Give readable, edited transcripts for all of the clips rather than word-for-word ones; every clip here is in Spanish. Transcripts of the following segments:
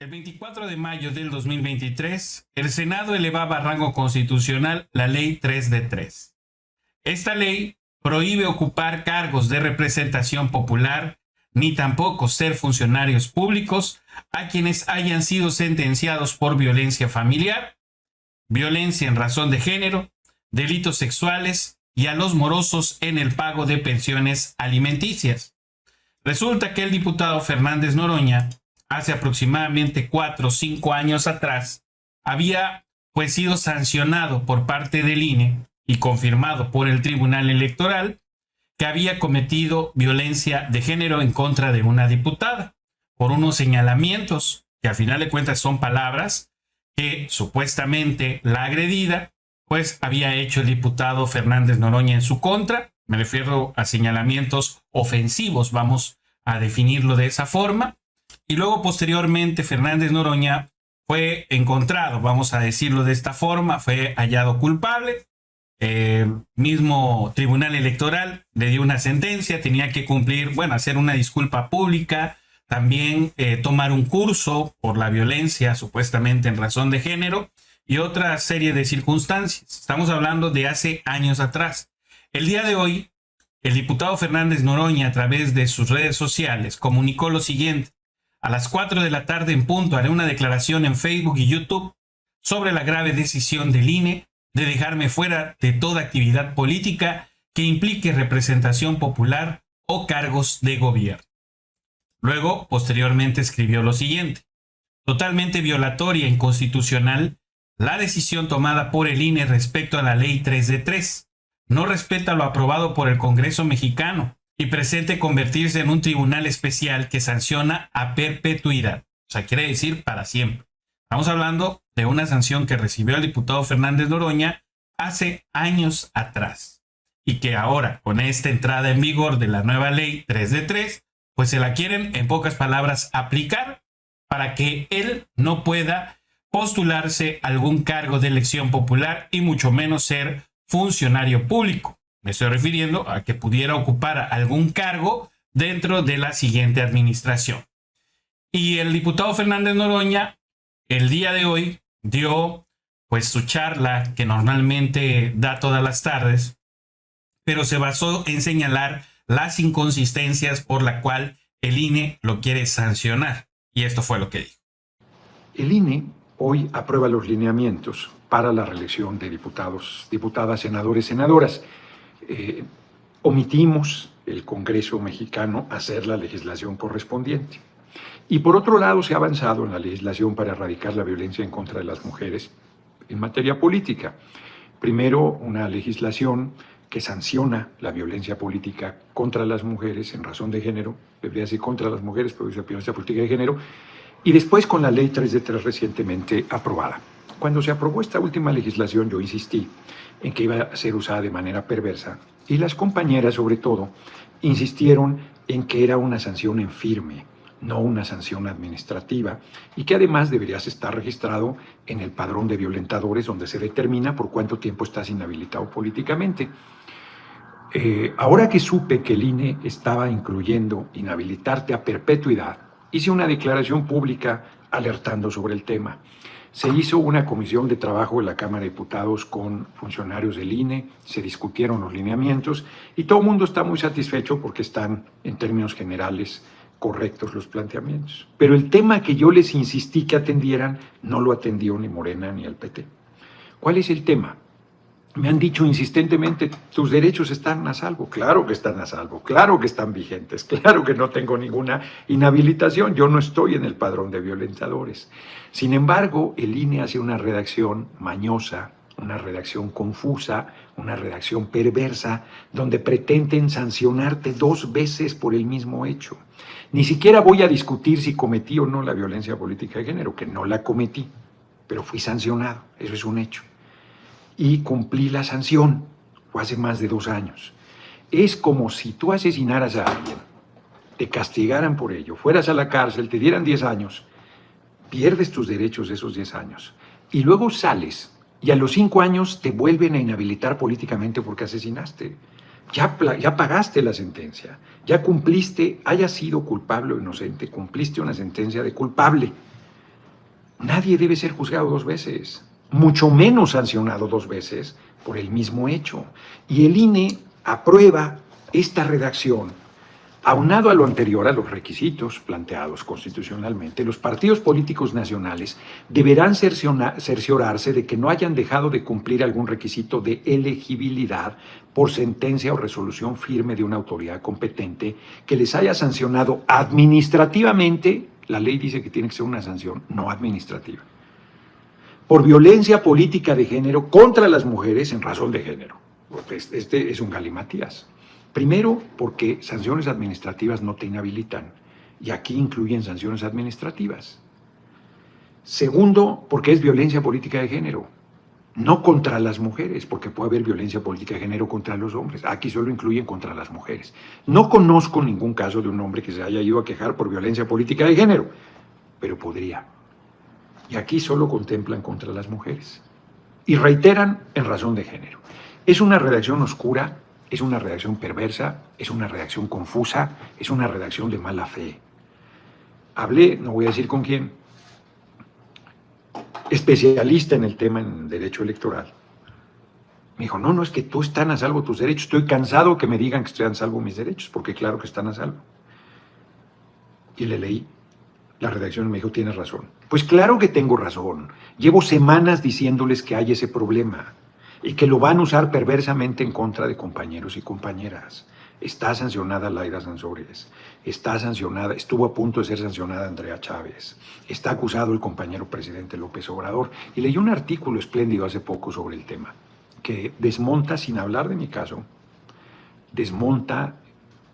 El 24 de mayo del 2023, el Senado elevaba a rango constitucional la Ley 3 de 3. Esta ley prohíbe ocupar cargos de representación popular ni tampoco ser funcionarios públicos a quienes hayan sido sentenciados por violencia familiar, violencia en razón de género, delitos sexuales y a los morosos en el pago de pensiones alimenticias. Resulta que el diputado Fernández Noroña, hace aproximadamente 4 o 5 años atrás, había sido sancionado por parte del INE y confirmado por el Tribunal Electoral que había cometido violencia de género en contra de una diputada por unos señalamientos que al final de cuentas son palabras que supuestamente la agredida había hecho el diputado Fernández Noroña en su contra. Me refiero a señalamientos ofensivos, vamos a definirlo de esa forma. Y luego posteriormente Fernández Noroña fue encontrado, vamos a decirlo de esta forma, fue hallado culpable. Mismo Tribunal Electoral le dio una sentencia, tenía que cumplir, hacer una disculpa pública, también tomar un curso por la violencia supuestamente en razón de género y otra serie de circunstancias. Estamos hablando de hace años atrás. El día de hoy, el diputado Fernández Noroña, a través de sus redes sociales, comunicó lo siguiente: a las 4 de la tarde en punto haré una declaración en Facebook y YouTube sobre la grave decisión del INE de dejarme fuera de toda actividad política que implique representación popular o cargos de gobierno. Luego, posteriormente escribió lo siguiente: totalmente violatoria e inconstitucional la decisión tomada por el INE respecto a la Ley 3 de 3. No respeta lo aprobado por el Congreso mexicano y pretende convertirse en un tribunal especial que sanciona a perpetuidad. O sea, quiere decir para siempre. Estamos hablando de una sanción que recibió el diputado Fernández Noroña hace años atrás y que ahora, con esta entrada en vigor de la nueva Ley 3 de 3, se la quieren, en pocas palabras, aplicar para que él no pueda postularse a algún cargo de elección popular y mucho menos ser funcionario público. Me estoy refiriendo a que pudiera ocupar algún cargo dentro de la siguiente administración. Y el diputado Fernández Noroña, el día de hoy, dio su charla que normalmente da todas las tardes, pero se basó en señalar las inconsistencias por la cual el INE lo quiere sancionar. Y esto fue lo que dijo. El INE hoy aprueba los lineamientos para la reelección de diputados, diputadas, senadores, senadoras. Omitimos el Congreso mexicano hacer la legislación correspondiente. Y por otro lado, se ha avanzado en la legislación para erradicar la violencia en contra de las mujeres en materia política. Primero, una legislación que sanciona la violencia política contra las mujeres en razón de género, debería ser contra las mujeres, pero es la violencia política de género, y después con la Ley 3 de 3 recientemente aprobada. Cuando se aprobó esta última legislación, yo insistí en que iba a ser usada de manera perversa, y las compañeras, sobre todo, insistieron en que era una sanción en firme, no una sanción administrativa, y que además deberías estar registrado en el padrón de violentadores, donde se determina por cuánto tiempo estás inhabilitado políticamente. Ahora que supe que el INE estaba incluyendo inhabilitarte a perpetuidad, hice una declaración pública alertando sobre el tema. Se hizo una comisión de trabajo de la Cámara de Diputados con funcionarios del INE, se discutieron los lineamientos y todo el mundo está muy satisfecho porque están, en términos generales, correctos los planteamientos. Pero el tema que yo les insistí que atendieran no lo atendió ni Morena ni el PT. ¿Cuál es el tema? Me han dicho insistentemente, tus derechos están a salvo. Claro que están a salvo, claro que están vigentes, claro que no tengo ninguna inhabilitación, yo no estoy en el padrón de violentadores. Sin embargo, el INE hace una redacción mañosa, una redacción confusa, una redacción perversa, donde pretenden sancionarte 2 veces por el mismo hecho. Ni siquiera voy a discutir si cometí o no la violencia política de género, que no la cometí, pero fui sancionado, eso es un hecho. Y cumplí la sanción, fue hace más de 2 años. Es como si tú asesinaras a alguien, te castigaran por ello, fueras a la cárcel, te dieran 10 años, pierdes tus derechos de esos 10 años, y luego sales, y a los 5 años te vuelven a inhabilitar políticamente porque asesinaste. Ya pagaste la sentencia, ya cumpliste, haya sido culpable o inocente, cumpliste una sentencia de culpable. Nadie debe ser juzgado 2 veces, mucho menos sancionado 2 veces por el mismo hecho. Y el INE aprueba esta redacción. Aunado a lo anterior, a los requisitos planteados constitucionalmente, los partidos políticos nacionales deberán cerciorarse de que no hayan dejado de cumplir algún requisito de elegibilidad por sentencia o resolución firme de una autoridad competente que les haya sancionado administrativamente. La ley dice que tiene que ser una sanción no administrativa, por violencia política de género contra las mujeres en razón de género. Este es un galimatías. Primero, porque sanciones administrativas no te inhabilitan, y aquí incluyen sanciones administrativas. Segundo, porque es violencia política de género, no contra las mujeres, porque puede haber violencia política de género contra los hombres. Aquí solo incluyen contra las mujeres. No conozco ningún caso de un hombre que se haya ido a quejar por violencia política de género, pero podría. Y aquí solo contemplan contra las mujeres. Y reiteran en razón de género. Es una redacción oscura, es una redacción perversa, es una redacción confusa, es una redacción de mala fe. Hablé, no voy a decir con quién, especialista en el tema en derecho electoral. Me dijo, no, es que tú están a salvo tus derechos. Estoy cansado que me digan que están a salvo mis derechos, porque claro que están a salvo. Y le leí la redacción y me dijo, tienes razón. Pues claro que tengo razón. Llevo semanas diciéndoles que hay ese problema y que lo van a usar perversamente en contra de compañeros y compañeras. Está sancionada Laida Sansores, está sancionada, estuvo a punto de ser sancionada Andrea Chávez, está acusado el compañero presidente López Obrador. Y leí un artículo espléndido hace poco sobre el tema, que desmonta, sin hablar de mi caso,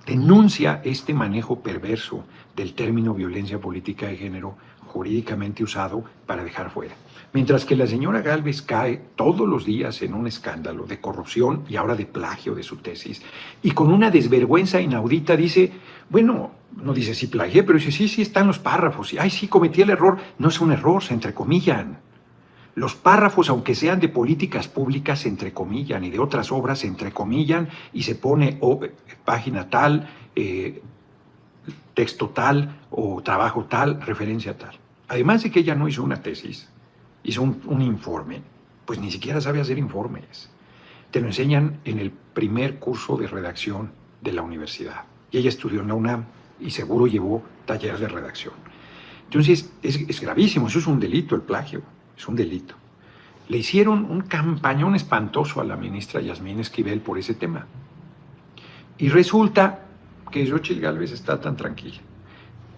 denuncia este manejo perverso del término violencia política de género jurídicamente usado para dejar fuera. Mientras que la señora Gálvez cae todos los días en un escándalo de corrupción y ahora de plagio de su tesis, y con una desvergüenza inaudita dice, bueno, no dice sí plagié, pero dice sí están los párrafos, y ay sí cometí el error. No es un error, se entrecomillan. Los párrafos, aunque sean de políticas públicas, se entrecomillan, y de otras obras se entrecomillan y se pone página tal, texto tal o trabajo tal, referencia tal. Además de que ella no hizo una tesis, hizo un informe, pues ni siquiera sabe hacer informes. Te lo enseñan en el primer curso de redacción de la universidad. Y ella estudió en la UNAM y seguro llevó taller de redacción. Entonces, es gravísimo, eso es un delito, el plagio, es un delito. Le hicieron un campañón espantoso a la ministra Yasmín Esquivel por ese tema. Y resulta que Xóchitl Gálvez está tan tranquila.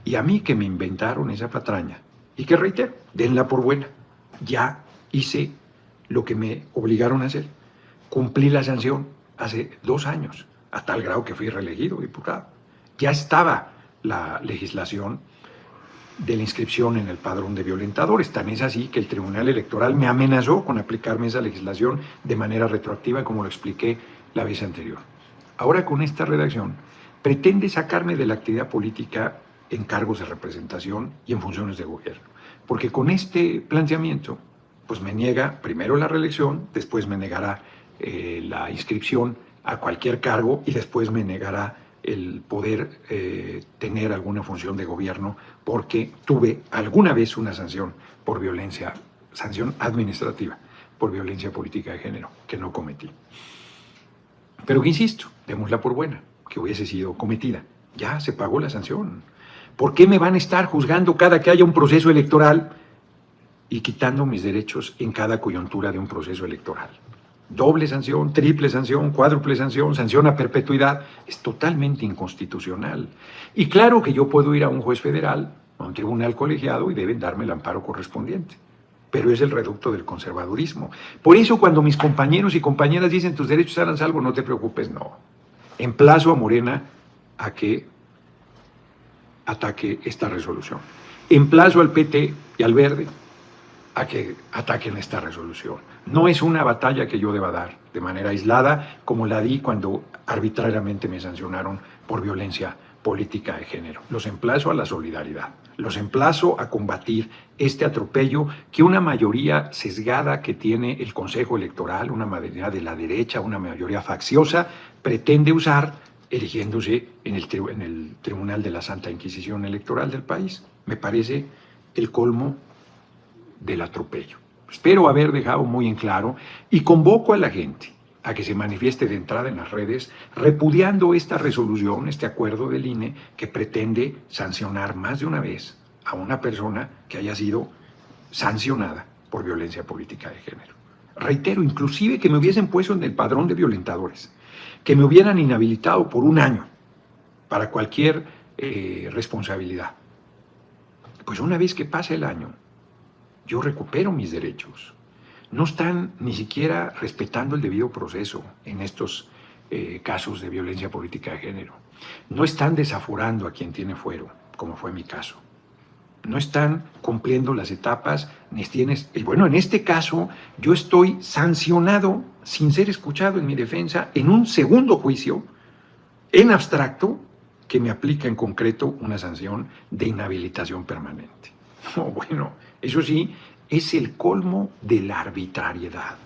Y a mí que me inventaron esa patraña, y que reitero, denla por buena. Ya hice lo que me obligaron a hacer. Cumplí la sanción hace 2 años, a tal grado que fui reelegido diputado. Ya estaba la legislación de la inscripción en el padrón de violentadores. Tan es así que el Tribunal Electoral me amenazó con aplicarme esa legislación de manera retroactiva, como lo expliqué la vez anterior. Ahora, con esta redacción, pretende sacarme de la actividad política en cargos de representación y en funciones de gobierno. Porque con este planteamiento, pues me niega primero la reelección, después me negará la inscripción a cualquier cargo y después me negará el poder tener alguna función de gobierno, porque tuve alguna vez una sanción por violencia, sanción administrativa por violencia política de género, que no cometí. Pero que insisto, démosla por buena, que hubiese sido cometida. Ya se pagó la sanción. ¿Por qué me van a estar juzgando cada que haya un proceso electoral y quitando mis derechos en cada coyuntura de un proceso electoral? Doble sanción, triple sanción, cuádruple sanción, sanción a perpetuidad, es totalmente inconstitucional. Y claro que yo puedo ir a un juez federal, a un tribunal colegiado, y deben darme el amparo correspondiente. Pero es el reducto del conservadurismo. Por eso cuando mis compañeros y compañeras dicen tus derechos están a salvo, no te preocupes, no. Emplazo a Morena a que ataque esta resolución. Emplazo al PT y al Verde a que ataquen esta resolución. No es una batalla que yo deba dar de manera aislada, como la di cuando arbitrariamente me sancionaron por violencia política de género. Los emplazo a la solidaridad, los emplazo a combatir este atropello que una mayoría sesgada que tiene el Consejo Electoral, una mayoría de la derecha, una mayoría facciosa, pretende usar, erigiéndose en el Tribunal de la Santa Inquisición Electoral del país. Me parece el colmo del atropello. Espero haber dejado muy en claro y convoco a la gente a que se manifieste de entrada en las redes repudiando esta resolución, este acuerdo del INE que pretende sancionar más de una vez a una persona que haya sido sancionada por violencia política de género. Reitero, inclusive que me hubiesen puesto en el padrón de violentadores, que me hubieran inhabilitado por 1 año para cualquier responsabilidad. Pues una vez que pase el año, yo recupero mis derechos. No están ni siquiera respetando el debido proceso en estos casos de violencia política de género. No están desaforando a quien tiene fuero, como fue mi caso. No están cumpliendo las etapas, ni tienes... Bueno, en este caso yo estoy sancionado sin ser escuchado en mi defensa en un segundo juicio, en abstracto, que me aplica en concreto una sanción de inhabilitación permanente. No, bueno, eso sí, es el colmo de la arbitrariedad,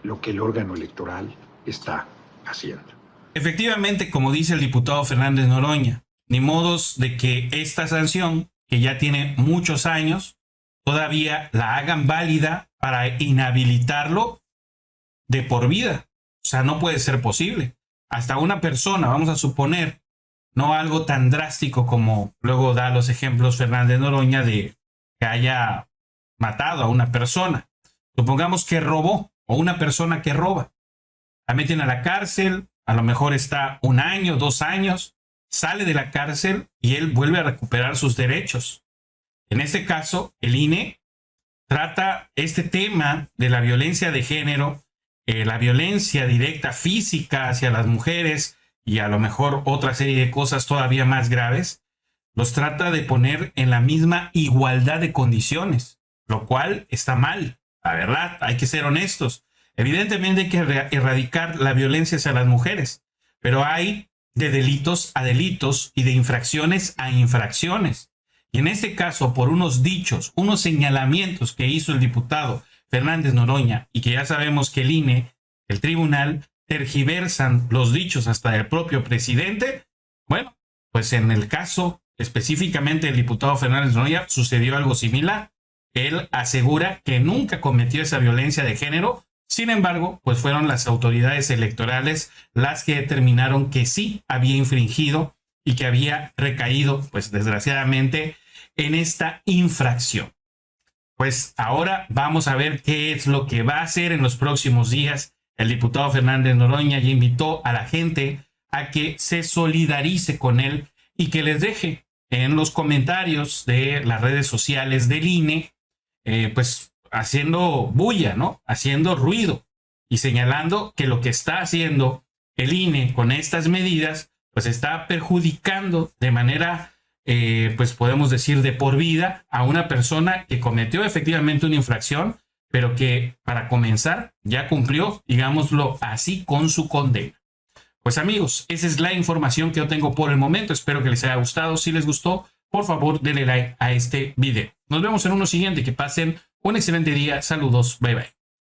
lo que el órgano electoral está haciendo. Efectivamente, como dice el diputado Fernández Noroña, ni modos de que esta sanción, que ya tiene muchos años, todavía la hagan válida para inhabilitarlo de por vida. O sea, no puede ser posible. Hasta una persona, vamos a suponer, no algo tan drástico como luego da los ejemplos Fernández Noroña de que haya matado a una persona. Supongamos que robó, o una persona que roba. La meten a la cárcel, a lo mejor está 1 año, 2 años, sale de la cárcel y él vuelve a recuperar sus derechos. En este caso, el INE trata este tema de la violencia de género, la violencia directa física hacia las mujeres y a lo mejor otra serie de cosas todavía más graves, los trata de poner en la misma igualdad de condiciones, lo cual está mal, la verdad, hay que ser honestos. Evidentemente hay que erradicar la violencia hacia las mujeres, pero hay de delitos a delitos y de infracciones a infracciones. Y en este caso, por unos dichos, unos señalamientos que hizo el diputado Fernández Noroña, y que ya sabemos que el INE, el tribunal, tergiversan los dichos hasta del propio presidente, bueno, pues en el caso específicamente del diputado Fernández Noroña sucedió algo similar. Él asegura que nunca cometió esa violencia de género. Sin embargo, pues fueron las autoridades electorales las que determinaron que sí había infringido y que había recaído, pues desgraciadamente, en esta infracción. Pues ahora vamos a ver qué es lo que va a hacer en los próximos días. El diputado Fernández Noroña ya invitó a la gente a que se solidarice con él y que les deje en los comentarios de las redes sociales del INE, pues haciendo bulla, ¿no? Haciendo ruido y señalando que lo que está haciendo el INE con estas medidas, pues está perjudicando de manera, pues podemos decir de por vida a una persona que cometió efectivamente una infracción, pero que para comenzar ya cumplió, digámoslo así, con su condena. Pues amigos, esa es la información que yo tengo por el momento. Espero que les haya gustado. Si les gustó, por favor, denle like a este video. Nos vemos en uno siguiente. Que pasen un excelente día. Saludos. Bye bye.